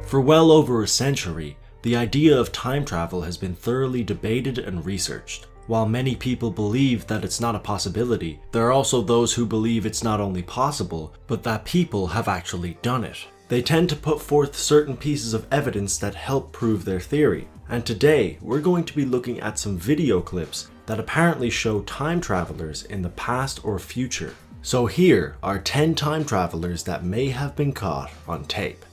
For well over a century, the idea of time travel has been thoroughly debated and researched. While many people believe that it's not a possibility, there are also those who believe it's not only possible, but that people have actually done it. They tend to put forth certain pieces of evidence that help prove their theory. And today, we're going to be looking at some video clips that apparently show time travelers in the past or future. So here are 10 time travelers that may have been caught on tape.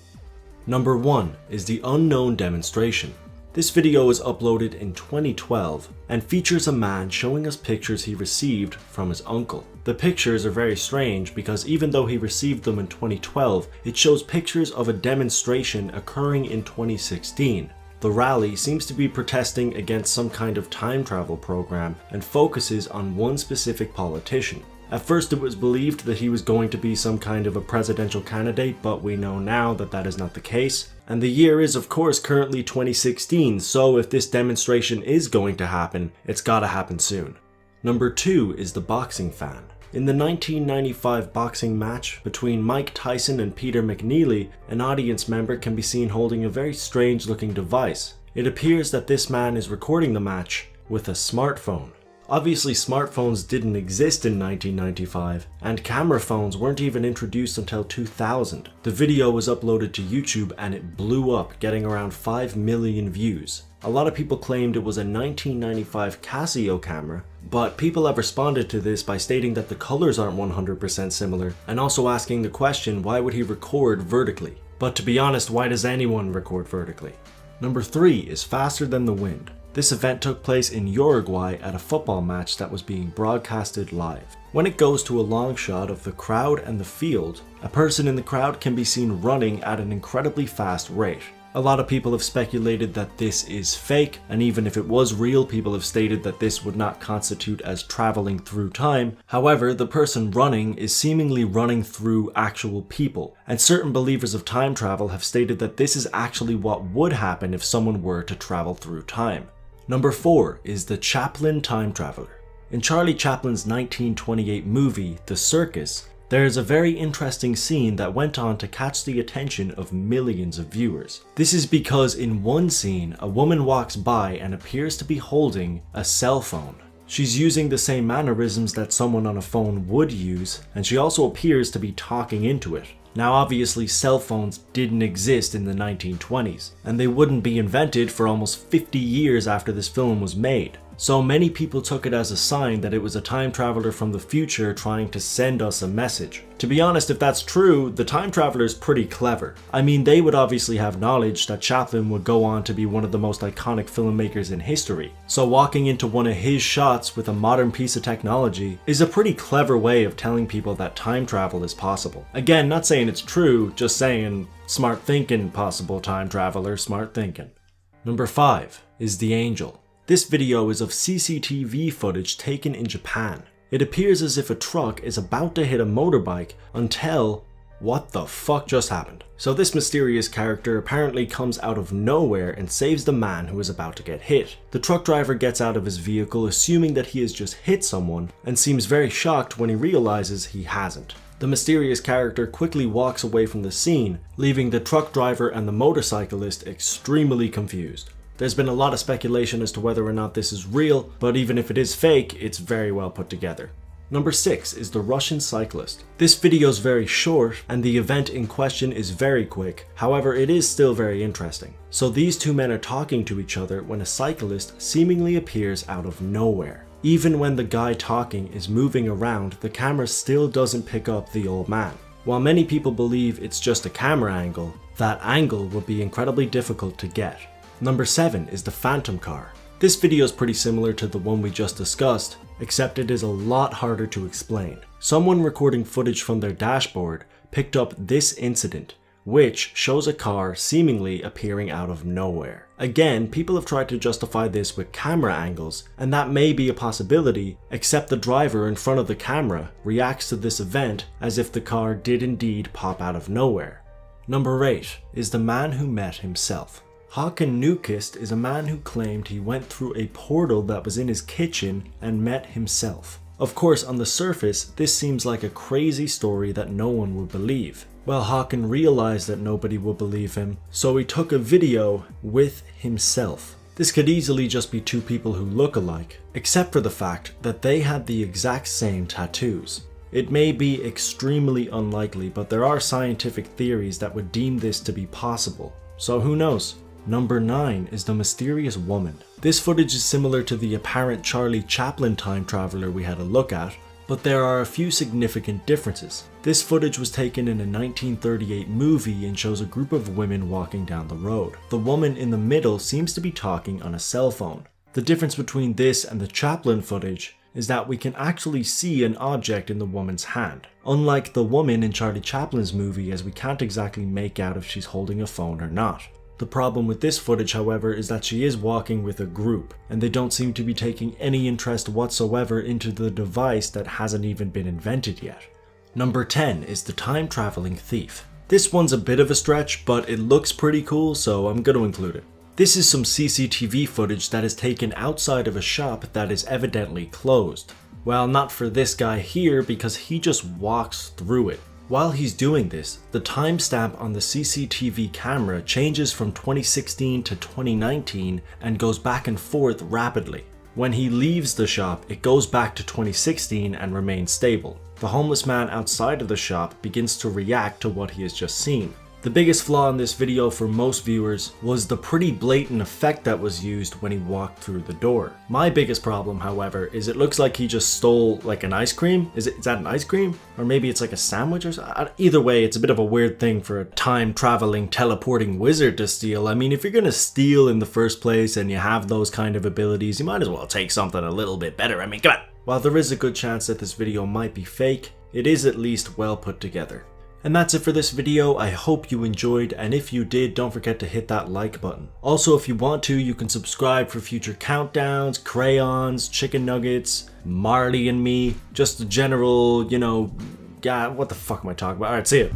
Number 1 is the unknown demonstration. This video was uploaded in 2012 and features a man showing us pictures he received from his uncle. The pictures are very strange because even though he received them in 2012, it shows pictures of a demonstration occurring in 2016. The rally seems to be protesting against some kind of time travel program and focuses on one specific politician. At first it was believed that he was going to be some kind of a presidential candidate, but we know now that that is not the case. And the year is of course currently 2016, so if this demonstration is going to happen, it's gotta happen soon. Number 2 is the boxing fan. In the 1995 boxing match between Mike Tyson and Peter McNeely, an audience member can be seen holding a very strange looking device. It appears that this man is recording the match with a smartphone. Obviously smartphones didn't exist in 1995, and camera phones weren't even introduced until 2000. The video was uploaded to YouTube and it blew up, getting around 5 million views. A lot of people claimed it was a 1995 Casio camera, but people have responded to this by stating that the colors aren't 100% similar, and also asking the question, why would he record vertically? But to be honest, why does anyone record vertically? Number 3 is faster than the wind. This event took place in Uruguay at a football match that was being broadcasted live. When it goes to a long shot of the crowd and the field, a person in the crowd can be seen running at an incredibly fast rate. A lot of people have speculated that this is fake, and even if it was real, people have stated that this would not constitute as traveling through time. However, the person running is seemingly running through actual people, and certain believers of time travel have stated that this is actually what would happen if someone were to travel through time. Number 4 is the Chaplin time traveler. In Charlie Chaplin's 1928 movie, The Circus, there is a very interesting scene that went on to catch the attention of millions of viewers. This is because in one scene, a woman walks by and appears to be holding a cell phone. She's using the same mannerisms that someone on a phone would use, and she also appears to be talking into it. Now obviously cell phones didn't exist in the 1920s, and they wouldn't be invented for almost 50 years after this film was made. So many people took it as a sign that it was a time traveler from the future trying to send us a message. To be honest, if that's true, the time traveler is pretty clever. I mean, they would obviously have knowledge that Chaplin would go on to be one of the most iconic filmmakers in history. So walking into one of his shots with a modern piece of technology is a pretty clever way of telling people that time travel is possible. Again, not saying it's true, just saying smart thinking, possible time traveler, smart thinking. Number 5 is the angel. This video is of CCTV footage taken in Japan. It appears as if a truck is about to hit a motorbike until what the fuck just happened? So this mysterious character apparently comes out of nowhere and saves the man who is about to get hit. The truck driver gets out of his vehicle assuming that he has just hit someone and seems very shocked when he realizes he hasn't. The mysterious character quickly walks away from the scene, leaving the truck driver and the motorcyclist extremely confused. There's been a lot of speculation as to whether or not this is real, but even if it is fake, it's very well put together. Number 6 is the Russian Cyclist. This video is very short and the event in question is very quick, however it is still very interesting. So these two men are talking to each other when a cyclist seemingly appears out of nowhere. Even when the guy talking is moving around, the camera still doesn't pick up the old man. While many people believe it's just a camera angle, that angle will be incredibly difficult to get. Number 7 is the phantom car. This video is pretty similar to the one we just discussed, except it is a lot harder to explain. Someone recording footage from their dashboard picked up this incident, which shows a car seemingly appearing out of nowhere. Again, people have tried to justify this with camera angles, and that may be a possibility, except the driver in front of the camera reacts to this event as if the car did indeed pop out of nowhere. Number 8 is the man who met himself. Håkan Newkist is a man who claimed he went through a portal that was in his kitchen and met himself. Of course, on the surface, this seems like a crazy story that no one would believe. Well, Hawken realized that nobody would believe him, so he took a video with himself. This could easily just be two people who look alike, except for the fact that they had the exact same tattoos. It may be extremely unlikely, but there are scientific theories that would deem this to be possible. So who knows? Number 9 is the mysterious woman. This footage is similar to the apparent Charlie Chaplin time traveler we had a look at, but there are a few significant differences. This footage was taken in a 1938 movie and shows a group of women walking down the road. The woman in the middle seems to be talking on a cell phone. The difference between this and the Chaplin footage is that we can actually see an object in the woman's hand. Unlike the woman in Charlie Chaplin's movie, as we can't exactly make out if she's holding a phone or not. The problem with this footage, however, is that she is walking with a group, and they don't seem to be taking any interest whatsoever into the device that hasn't even been invented yet. Number 10 is the time-traveling thief. This one's a bit of a stretch, but it looks pretty cool, so I'm going to include it. This is some CCTV footage that is taken outside of a shop that is evidently closed. Well, not for this guy here, because he just walks through it. While he's doing this, the timestamp on the CCTV camera changes from 2016 to 2019 and goes back and forth rapidly. When he leaves the shop, it goes back to 2016 and remains stable. The homeless man outside of the shop begins to react to what he has just seen. The biggest flaw in this video for most viewers was the pretty blatant effect that was used when he walked through the door. My biggest problem, however, is it looks like he just stole like an ice cream. Is that an ice cream? Or maybe it's like a sandwich or something? Either way, it's a bit of a weird thing for a time-traveling, teleporting wizard to steal. I mean, if you're gonna steal in the first place and you have those kind of abilities, you might as well take something a little bit better. I mean, come on! While there is a good chance that this video might be fake, it is at least well put together. And that's it for this video. I hope you enjoyed, and if you did, don't forget to hit that like button. Also, if you want to, you can subscribe for future countdowns, crayons, chicken nuggets, Marley and me, just a general, what the fuck am I talking about? Alright, see ya.